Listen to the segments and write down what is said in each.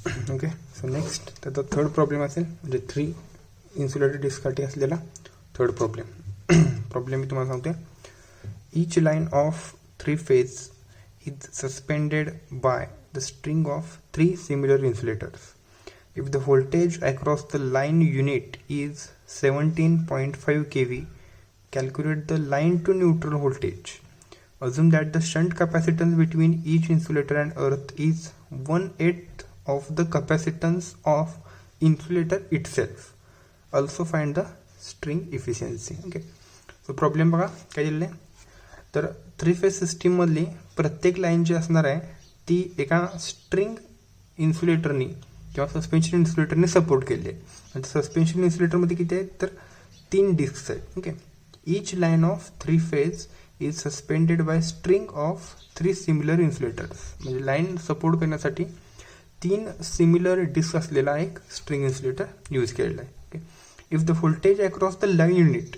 Okay. So next त्याचा third problem असेल, म्हणजे 3 इन्सुलेटेड डिस्कसाठी असलेला थर्ड प्रॉब्लेम. प्रॉब्लेम मी तुम्हाला सांगतोय. Each line of 3 phase is suspended by the string of 3 similar insulators. If the voltage across the line unit is 17.5 kV, calculate the line to neutral voltage. Assume that the shunt capacitance between each insulator and earth is 1/8 of the capacitance of insulator itself. Also find the string efficiency. Okay. So problem बघा काय दिलेलं आहे. तर 3 phase सिस्टीममधली प्रत्येक line जी असणार आहे ती एका स्ट्रिंग इन्सुलेटरनी किंवा सस्पेन्शन इन्सुलेटरने सपोर्ट केली आहे. आणि सस्पेन्शन इन्सुलेटरमध्ये किती आहेत तर 3 डिस्क्स आहेत. Okay. Each line of 3 phase is suspended bye string of 3 similar insulators. म्हणजे लाईन सपोर्ट करण्यासाठी 3 सिमिलर डिस्क असलेला एक स्ट्रिंग इन्सुलेटर यूज केलेला आहे. Okay. If the voltage across the line unit,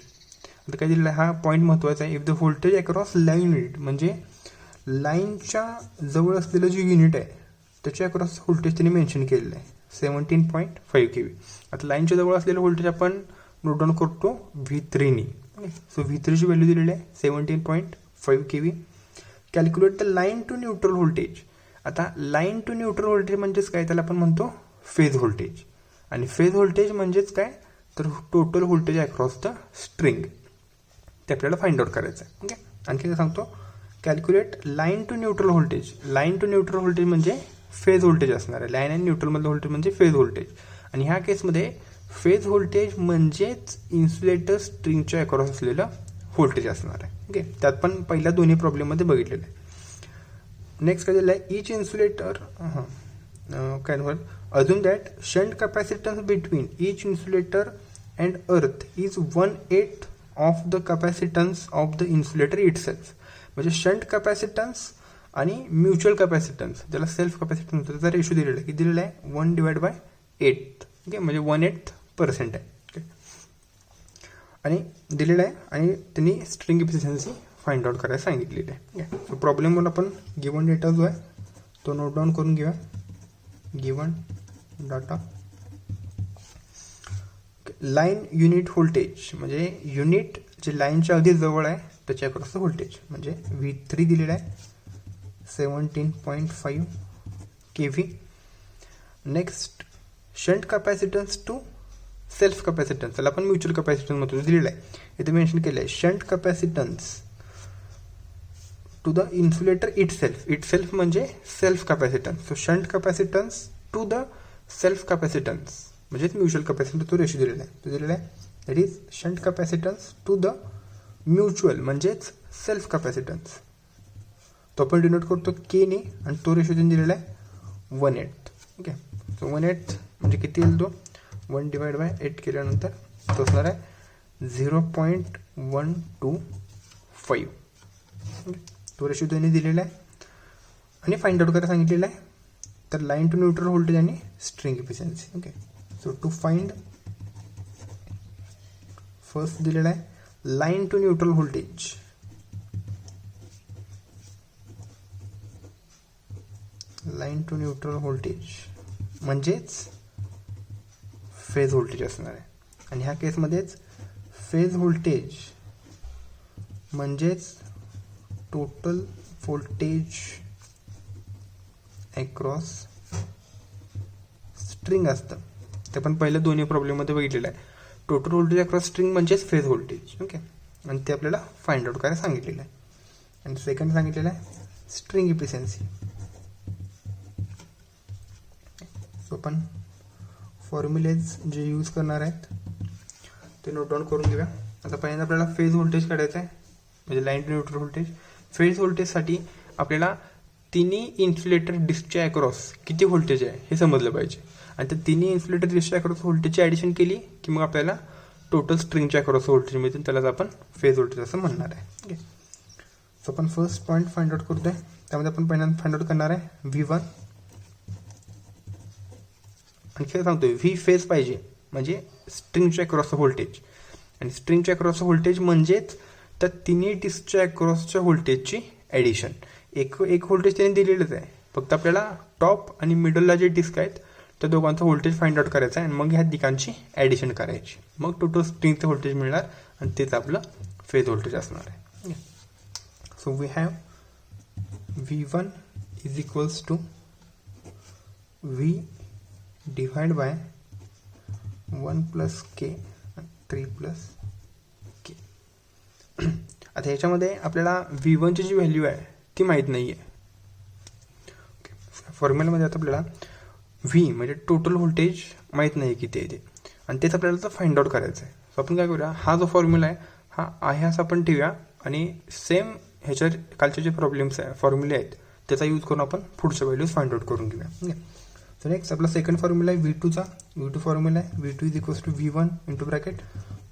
आता काय दिलेलं आहे हा पॉईंट महत्त्वाचा आहे. If the voltage across line unit म्हणजे लाईनच्या जवळ असलेलं जे युनिट आहे त्याच्या अक्रॉस व्होल्टेज त्यांनी मेन्शन केलेलं आहे 17.5 kV. आता लाईनच्या जवळ असलेलं व्होल्टेज आपण नोट डाऊन करतो V3नी. सो V3ची व्हॅल्यू दिलेली आहे 17.5 kV. Calculate the line to neutral voltage. आता लाईन टू न्यूट्रल व्होल्टेज म्हणजेच काय, त्याला आपण म्हणतो फेज व्होल्टेज. आणि फेज व्होल्टेज म्हणजेच काय तर total voltage across the string, ते आपल्याला फाइंड आउट करायचं आहे. ओके. आणखी काय सांगतो, calculate line to neutral voltage. Line to neutral voltage म्हणजे फेज व्होल्टेज असणार आहे. लाईन आणि न्यूट्रलमधलं व्होल्टेज म्हणजे फेज व्होल्टेज. आणि ह्या केसमध्ये फेज व्होल्टेज म्हणजेच इन्सुलेटर स्ट्रिंगच्या अक्रॉस असलेलं व्होल्टेज असणार आहे. ओके. त्यात पण पहिल्या दोन्ही प्रॉब्लेममध्ये बघितलेलं आहे. नेक्स्ट काय दिलं आहे, इच इन्सुलेटर काय होईल, अजून that shunt capacitance between each insulator and earth is 1/8 of the capacitance of the insulator itself. म्हणजे शंट कॅपॅसिटन्स आणि म्युच्युअल कॅपॅसिटन्स, ज्याला सेल्फ कॅपॅसिटन्स त्याचा रेशो दिलेला आहे. किती दिलेला आहे 1/8. ओके. म्हणजे 1/8% आहे. ओके. आणि दिलेलं आहे आणि त्यांनी स्ट्रिंग एफिशियन्सी फाइंड आउट करायला सांगितलेली आहे. ओके. सो प्रॉब्लेमवर आपण गिवन डेटा जो आहे तो नोट डाऊन करून घेऊया. Given data, line unit voltage म्हणजे युनिट जे लाईनच्या अगदी जवळ आहे त्याच्या अक्रॉसचं व्होल्टेज म्हणजे V3 दिलेलं आहे 17.5 kV. Next shunt capacitance to self capacitance, त्याला आपण म्युच्युअल कॅपॅसिटन्स मध्ये दिलेलं आहे. इथे मेन्शन केलं आहे shunt capacitance to the insulator itself म्हणजे self capacitance. So shunt capacitance to the self capacitance म्हणजेच म्युच्युअल कॅपॅसिटन्स तो रेशो दिलेला आहे. तो दिलेला आहे that is shunt capacitance to the mutual म्हणजेच सेल्फ कॅपॅसिटन्स. तो आपण डिनोट करतो K ने आणि तो रेशो त्यांनी दिलेला आहे 1/8. ओके. सो 1/8 म्हणजे किती येईल तो 1/8 केल्यानंतर तो असणार आहे 0.125. ओके. तो रेशो त्यांनी दिलेला आहे आणि फाइंड आउट करायला सांगितलेला आहे. तर लाईन टू न्यूट्रल व्होल्टेज आणि string efficiency. Okay. So to find first दिलेला आहे line to neutral voltage. Line to neutral voltage म्हणजेच फेज व्होल्टेज असणार आहे. आणि ह्या केसमध्येच फेज व्होल्टेज म्हणजेच टोटल व्होल्टेज अक्रॉस स्ट्रिंग असतं. ते पण पहिल्या दोन्ही प्रॉब्लेममध्ये बघितलेलं आहे. टोटल व्होल्टेज अक्रॉस स्ट्रिंग म्हणजेच फेज व्होल्टेज. ओके. आणि ते आपल्याला फाइंड आउट करायला सांगितलेलं आहे. आणि सेकंड सांगितलेलं आहे स्ट्रिंग एफिशियन्सी. सो आपण फॉर्म्युलेज जे यूज करणार आहेत ते नोट डाऊन करून घेऊया. आता पहिल्यांदा आपल्याला फेज व्होल्टेज काढायचं आहे म्हणजे line to neutral voltage. Phase व्होल्टेजसाठी आपल्याला तिन्ही इन्सुलेटर डिस्कच्या अक्रॉस किती व्होल्टेज आहे हे समजलं पाहिजे. आणि त्या तिन्ही इन्सुलेटर डिस्कच्या अक्रॉस व्होल्टेजची ॲडिशन केली की मग आपल्याला टोटल स्ट्रिंगच्या अक्रॉस व्होल्टेज मिळतील. त्यालाच आपण फेज व्होल्टेज असं म्हणणार आहे. ओके. सो आपण फर्स्ट पॉईंट फाइंड आउट करतोय. त्यामध्ये आपण पहिल्यांदा फाइंड आउट करणार आहे V1. आणखी सांगतोय V फेज पाहिजे म्हणजे स्ट्रिंगच्या अक्रॉसचं व्होल्टेज. आणि स्ट्रिंगच्या अक्रॉसचं व्होल्टेज म्हणजेच त्या तिन्ही डिस्कच्या अक्रॉसच्या व्होल्टेजची ॲडिशन. एक व्होल्टेज त्याने दिलेलंच आहे, फक्त आपल्याला टॉप आणि मिडलला जे डिस्क आहेत त्या दोघांचं व्होल्टेज फाइंड आउट करायचं आहे आणि मग ह्या दिकांची ॲडिशन करायची, मग टोटल स्ट्रिंगचं व्होल्टेज मिळणार आणि तेच आपलं फेज व्होल्टेज असणार आहे. So we have V1 is equals to V divide by 1 plus K 3 plus K. आता ह्याच्यामध्ये आपल्याला V1ची जी व्हॅल्यू आहे ती माहीत नाही आहे. फॉर्म्युलामध्ये आता आपल्याला V म्हणजे टोटल व्होल्टेज माहीत नाही किती आहे ते, आणि तेच आपल्याला तर फाइंड आउट करायचं आहे. सो आपण काय करूया, हा जो फॉर्म्युला आहे हा आहे असं आपण ठेवूया आणि सेम ह्याच्या कालचे जे प्रॉब्लेम्स आहे फॉर्म्युले आहेत त्याचा यूज करून आपण पुढच्या व्हॅल्यूज फाइंड आउट करून घेऊया. सो नेक्स्ट आपला सेकंड फॉर्म्युला आहे V2चा. V2 फॉर्म्युला आहे V2 is equals to V1 into bracket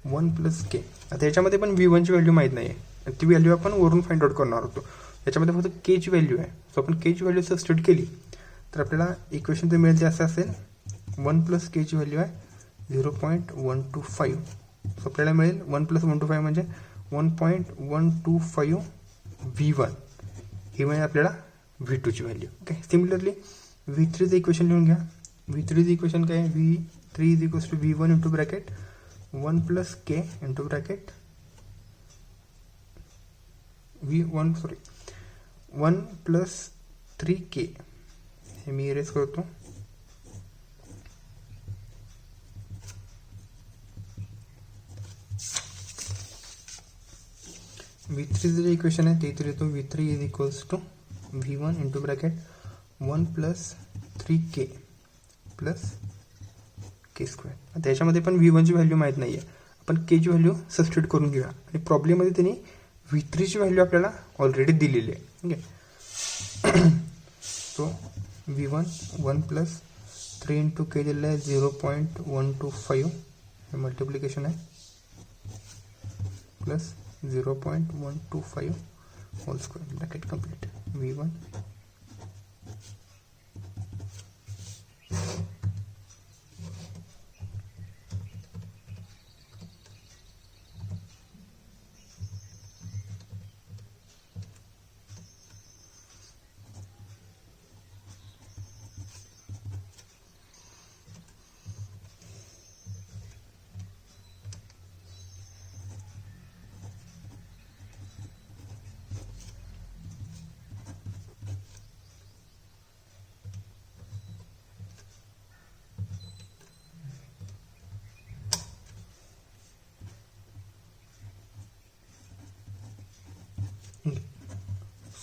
1 plus K. आता याच्यामध्ये पण V1ची व्हॅल्यू माहीत नाही आहे, ती व्हॅल्यू आपण वरून फाइंड आउट करणार होतो. याच्यामध्ये फक्त K ची व्हॅल्यू आहे. सो आपण K ची व्हॅल्यू सबस्टिट्यूट केली तर आपल्याला इक्वेशन जे मिळेल ते असं असेल 1 प्लस K ची व्हॅल्यू आहे 0.125. सो आपल्याला मिळेल 1 प्लस 125 म्हणजे 1.125 V1 ही म्हणजे आपल्याला V2 ची व्हॅल्यू. ओके, सिमिलरली V3चं इक्वेशन लिहून घ्या. V3चं इक्वेशन काय आहे, V3 is equals to V1 into bracket 1 plus K into bracket 1 plus 3K. हे मी इरेज करतो. V3चं जे इक्वेशन आहे ते इथे येतो V3 is equals to V1 into bracket 1 plus 3K plus K square. आता याच्यामध्ये पण V1ची व्हॅल्यू माहीत नाही आहे, आपण K ची व्हॅल्यू सबस्टिट्यूट करून घेऊया आणि प्रॉब्लेममध्ये त्यांनी V3ची व्हॅल्यू आपल्याला ऑलरेडी दिलेली आहे. Okay, so V1 1 plus 3 into K दिलेलं आहे 0.125 हे मल्टिप्लिकेशन आहे plus 0.125 whole square bracket complete. V1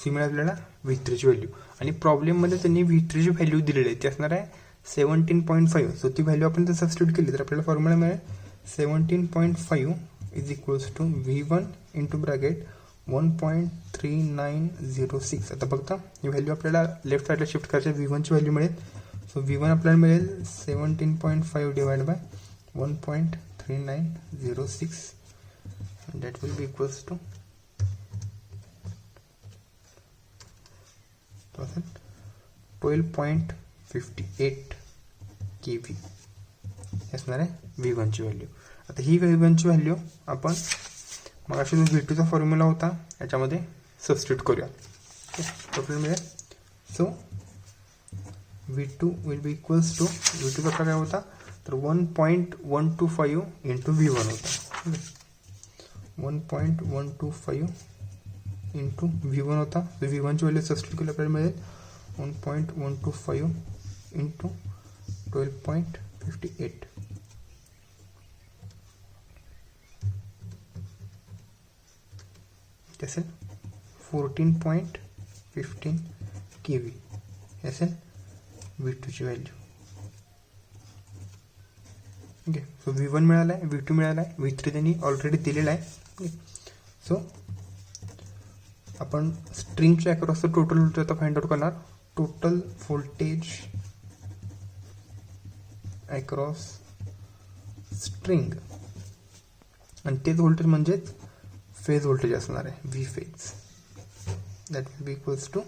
सी मिळाली आपल्याला V3ची व्हॅल्यू आणि प्रॉब्लेममध्ये त्यांनी V3ची व्हॅल्यू दिलेली आहे ती असणार आहे 17.5. सो ती व्हॅल्यू आपण जर सबस्टिट्यूट केली तर आपल्याला फॉर्म्युला मिळेल 17.5 is equals to V1 into bracket 1.3906. आता बघता ही व्हॅल्यू आपल्याला लेफ्ट साईडला शिफ्ट करायची, V1ची व्हॅल्यू मिळेल. सो V1 आपल्याला मिळेल 17.5 divide by 1.3906 that will be equals to 12.58 kV असणार आहे V1ची व्हॅल्यू. आता ही V1ची व्हॅल्यू आपण मग अशी जो V2चा फॉर्म्युला होता याच्यामध्ये सबस्टिट्यूट करूया. टोटल मिळेल. So V2 will be equals to V2 प्रकार काय होता तर 1.125 इंटू V1 होता. 1.125 इंटू V1 होता. तर V1ची व्हॅल्यू सबस्टिट्यूट केली आपल्याला मिळेल 1.125 इंटू 12.58 असेल 14.15 kV असेल V2ची व्हॅल्यू. ओके, सो V1 मिळाला आहे, V2 मिळाला आहे, V3 त्यांनी ऑलरेडी दिलेला आहे. ओके, सो आपण स्ट्रिंगच्या अक्रॉसचं टोटल व्होल्टेज आता फाइंड आउट करणार. टोटल व्होल्टेज अक्रॉस स्ट्रिंग आणि तेच व्होल्टेज म्हणजेच फेज व्होल्टेज असणार आहे V phase. That will be equals to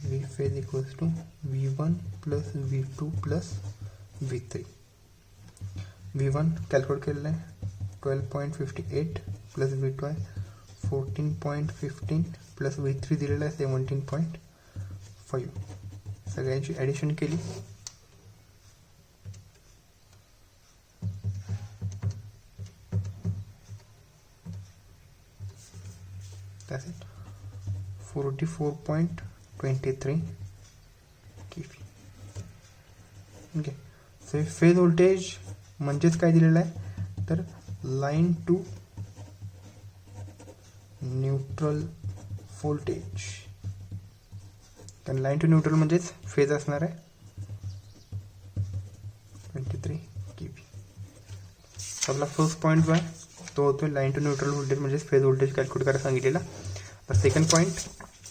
V phase equals to V1 plus V2 plus V3. V1 calculate केलेलं आहे 12.58 प्लस V2 आहे 14.15 प्लस V3 दिलेला आहे 17.5. सगळ्यांची ॲडिशन केली that's it 44.23 kV. Okay. So phase voltage म्हणजेच काय दिलेलं आहे तर लाईन टू न्यूट्रल व्होल्टेज. कारण लाईन टू न्यूट्रल म्हणजेच फेज असणार आहे 23 kV. आपला फर्स्ट पॉईंट जो आहे तो होतो लाईन टू न्यूट्रल व्होल्टेज म्हणजेच फेज व्होल्टेज कॅल्क्युलेट करायला सांगितलेला. तर सेकंड पॉईंट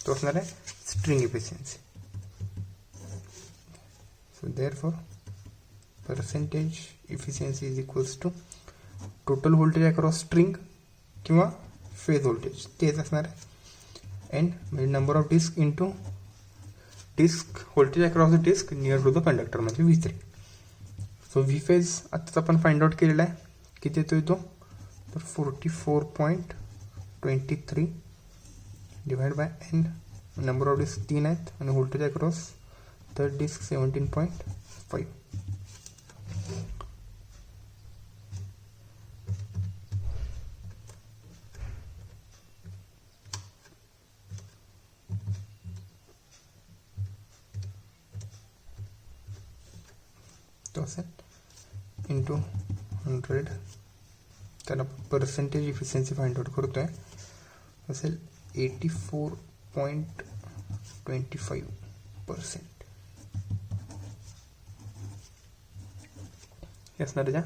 तो असणार आहे string efficiency. So therefore percentage efficiency is equals to total voltage across string किंवा फेज व्होल्टेज तेच असणार आहे. एन म्हणजे number of disc into disc voltage across the disc near to the conductor म्हणजे V3. So V phase आत्ताच आपण find out केलेला आहे. किती येतोय तो तर 44.23 divide by N. Number of disc 3 आहेत आणि व्होल्टेज अक्रॉस थर्ड डिस्क 17.5. तो असेल इंटू 100. त्याला पर्सेंटेज इफिशियन्सी फाइंड आउट करतोय असेल 84.25%. हे असणार त्या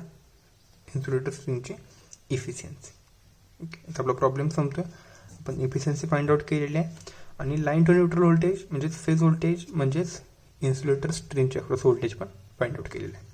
इन्सुलेटर स्ट्रिंगची इफिशियन्सी. ओके. आता आपला प्रॉब्लेम संपतोय. आपण इफिशियन्सी फाइंड आउट केलेली आहे आणि लाईन टू न्यूट्रल व्होल्टेज म्हणजेच फेज व्होल्टेज म्हणजेच इन्सुलेटर स्ट्रिंगचे अक्रॉस व्होल्टेज पण फाइंड आउट केलेलं आहे.